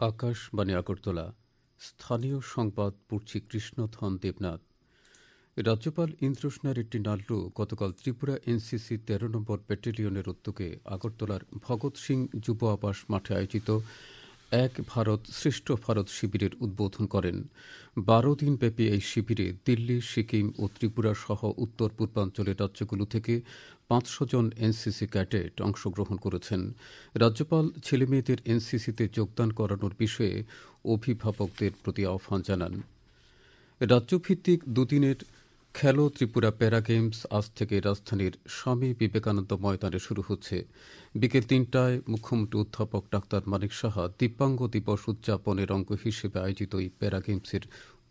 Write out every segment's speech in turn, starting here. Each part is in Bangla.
আকাশবাণী আগরতলা। স্থানীয় সংবাদ পড়ছি কৃষ্ণধন দেবনাথ। রাজ্যপাল ইন্দ্রসেনার একটি নাল্লু গতকাল ত্রিপুরা এনসিসি ১৩ নম্বর ব্যাটালিয়নের উদ্যোগে আগরতলার ভগৎ সিং যুব আবাস মাঠে আয়োজিত এক ভারত শ্রেষ্ঠ ভারত শিবিরের উদ্বোধন করেন। ১২ দিনব্যাপী এই শিবিরে দিল্লি, সিকিম ও ত্রিপুরা সহ উত্তর পূর্বাঞ্চলের রাজ্যগুলো থেকে ৫০০ জন এনসিসি ক্যাডেট অংশগ্রহণ করেছেন। রাজ্যপাল ছেলেমেয়েদের এনসিসিতে যোগদান করানোর বিষয়ে অভিভাবকদের প্রতি আহ্বান জানান। রাজ্যভিত্তিক দুদিনের খেলো ত্রিপুরা প্যারা গেমস আজ থেকে রাজধানীর স্বামী বিবেকানন্দ ময়দানে শুরু হচ্ছে। বিকেল ৩টায় মুখ্যমন্ত্রী অধ্যাপক ডাক্তার মানিক সাহা দিব্যাঙ্গ দিবস উদযাপনের অঙ্গ হিসেবে আয়োজিত এই প্যারা গেমসের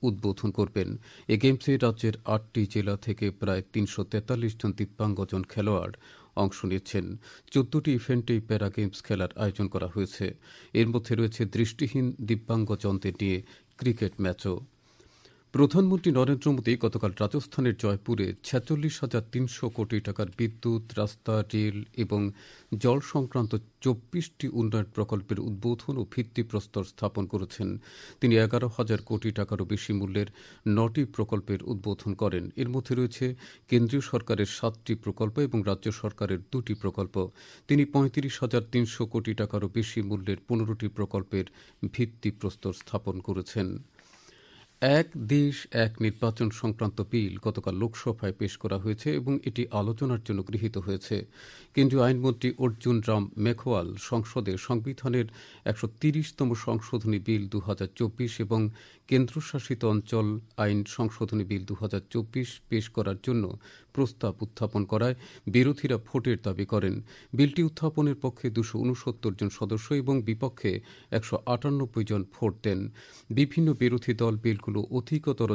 উদ্বোধন করবেন। এ গেমসে রাজ্যের ৮টি জেলা থেকে প্রায় ৩৪৩ জন দিব্যাঙ্গজন খেলোয়াড় অংশ নিচ্ছেন। ১৪টি ইভেন্টে প্যারা গেমস খেলার আয়োজন করা হয়েছে। এর মধ্যে রয়েছে দৃষ্টিহীন দিব্যাঙ্গজনদের নিয়ে ক্রিকেট ম্যাচও। প্রধানমন্ত্রী নরেন্দ্র মোদী গতকাল রাজস্থানের জয়পুরে ৪৬,৩০০ কোটি টাকার বিদ্যুৎ, রাস্তা, রেল এবং জল সংক্রান্ত ২৪টি উন্নয়ন প্রকল্পের উদ্বোধন ও ভিত্তিপ্রস্তর স্থাপন করেছেন। তিনি ১১,০০০ কোটি টাকারও বেশি মূল্যের ৯টি প্রকল্পের উদ্বোধন করেন। এর মধ্যে রয়েছে কেন্দ্রীয় সরকারের ৭টি প্রকল্প এবং রাজ্য সরকারের ২টি প্রকল্প। তিনি ৩৫,৩০০ কোটি টাকারও বেশি মূল্যের ১৫টি প্রকল্পের ভিত্তিপ্রস্তর স্থাপন করেছেন। এক দেশ এক নির্বাচন সংক্রান্ত বিল গতকাল লোকসভায় পেশ করা হয়েছে এবং এটি আলোচনার জন্য গৃহীত হয়েছে। কেন্দ্রীয় আইনমন্ত্রী অর্জুন রাম মেঘওয়াল সংসদে সংবিধানের ১৩০তম সংশোধনী বিল ২০২৪ এবং কেন্দ্রশাসিত অঞ্চল আইন সংশোধনী বিল ২০২৪ পেশ করার জন্য প্রস্তাব উত্থাপন করায় বিরোধীরা ভোটের দাবি করেন। বিলটি উত্থাপনের পক্ষে ২৬৯ জন সদস্য এবং বিপক্ষে ১৯৮ জন ভোট দেন। বিভিন্ন বিরোধী দল বিলগুলো অধিকতর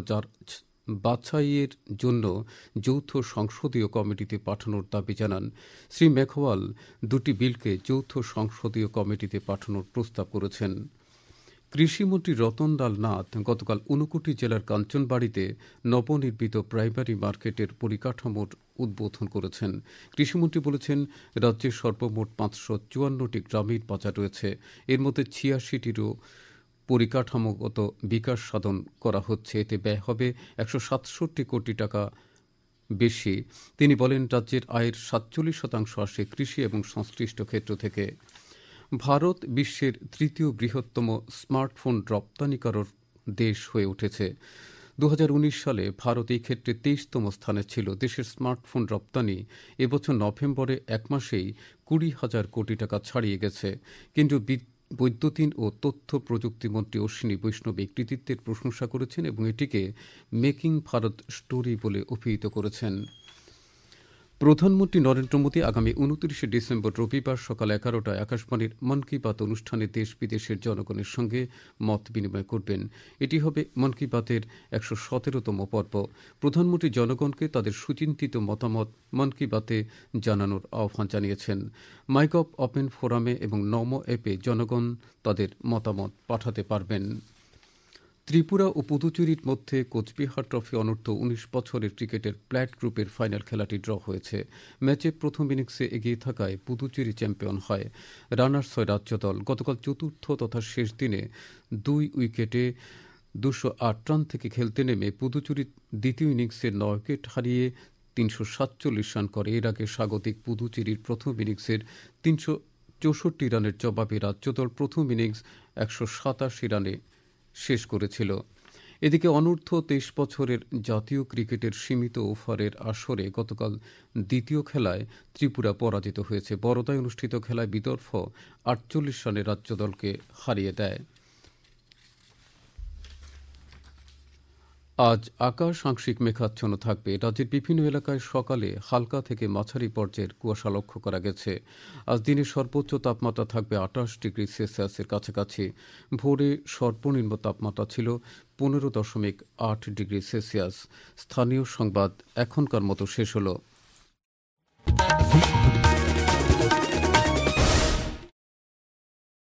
বাছাইয়ের জন্য যৌথ সংসদীয় কমিটিতে পাঠানোর দাবি জানান। শ্রী মেঘওয়াল দুটি বিলকে যৌথ সংসদীয় কমিটিতে পাঠানোর প্রস্তাব করেছেন। কৃষিমন্ত্রী রতনলাল নাথ গতকাল ঊনকোটি জেলার কাঞ্চনবাড়িতে নবনির্মিত প্রাইমারি মার্কেটের পরিকাঠামোর উদ্বোধন করেছেন। কৃষিমন্ত্রী বলেছেন, রাজ্যে সর্বমোট ৫৫৪টি গ্রামীণ বাজার রয়েছে। এর মধ্যে ৮৬টিরও পরিকাঠামোগত বিকাশ সাধন করা হচ্ছে। এতে ব্যয় হবে ১৬৭ কোটি টাকা বেশি। তিনি বলেন, রাজ্যের আয়ের ৪৭% আসে কৃষি এবং সংশ্লিষ্ট ক্ষেত্র থেকে। ভারত বিশ্বের তৃতীয় বৃহত্তম স্মার্টফোন রপ্তানিকারক দেশ হয়ে উঠেছে। ২০১৯ সালে ভারত এই ক্ষেত্রে ২৩তম স্থানে ছিল। দেশের স্মার্টফোন রপ্তানি এবছর নভেম্বরে এক মাসেই ২০,০০০ কোটি টাকা ছাড়িয়ে গেছে। কেন্দ্রীয় বৈদ্যুতিন ও তথ্য প্রযুক্তিমন্ত্রী অশ্বিনী বৈষ্ণব এই কৃতিত্বের প্রশংসা করেছেন এবং এটিকে মেকিং ভারত স্টোরি বলে অভিহিত করেছেন। প্রধানমন্ত্রী নরেন্দ্র মোদী আগামী ২৯ ডিসেম্বর রবিবার সকাল ১১টায় আকাশবাণীর মন কি বাত অনুষ্ঠানে দেশ বিদেশের জনগণের সঙ্গে মত বিনিময় করবেন। এটি হবে মন কি বাতের ১১৭তম পর্ব। প্রধানমন্ত্রী জনগণকে তাদের সুচিন্তিত মতামত মন কি বাতে জানানোর আহ্বান জানিয়েছেন। মাইগভ ওপেন ফোরামে এবং নমো অ্যাপে জনগণ তাদের মতামত পাঠাতে পারবেন। ত্রিপুরা ও পুদুচেরির মধ্যে কোচবিহার ট্রফি অনূর্ধ্ব ১৯ বছরের ক্রিকেটের প্ল্যাট গ্রুপের ফাইনাল খেলাটি ড্র হয়েছে। ম্যাচে প্রথম ইনিংসে এগিয়ে থাকায় পুদুচেরি চ্যাম্পিয়ন হয়। রানার্স হয় রাজ্য দল। গতকাল চতুর্থ তথা শেষ দিনে ২ উইকেটে ২০৮ রান থেকে খেলতে নেমে পুদুচেরি দ্বিতীয় ইনিংসে ৯ উইকেট হারিয়ে ৩৪৭ রান করে। এর আগে স্বাগতিক পুদুচেরির প্রথম ইনিংসের ৩৬৪ রানের জবাবে রাজ্য দল প্রথম ইনিংস ১৮৭ রানে শেষ করেছিল। এদিকে অনূর্ধ্ব ২৩ বছরের জাতীয় ক্রিকেটের সীমিত ওভারের আসরে গতকাল দ্বিতীয় খেলায় ত্রিপুরা পরাজিত হয়েছে। বরোদায় অনুষ্ঠিত খেলায় বিদর্ভ ৪৮ রানে রাজ্য দলকে হারিয়ে দেয়। আজ আকাশ আংশিক মেঘাচ্ছন্ন থাকবে। রাজ্যের বিভিন্ন এলাকায় সকালে হালকা থেকে মাঝারি পর্যায়ের কুয়াশা লক্ষ্য করা গেছে। আজ দিনের সর্বোচ্চ তাপমাত্রা থাকবে ২৮ ডিগ্রি সেলসিয়াসের কাছাকাছি। ভোরে সর্বনিম্ন তাপমাত্রা ছিল ১৫.৮ ডিগ্রি সেলসিয়াস। স্থানীয় সংবাদ এখনকার মতো শেষ হলো।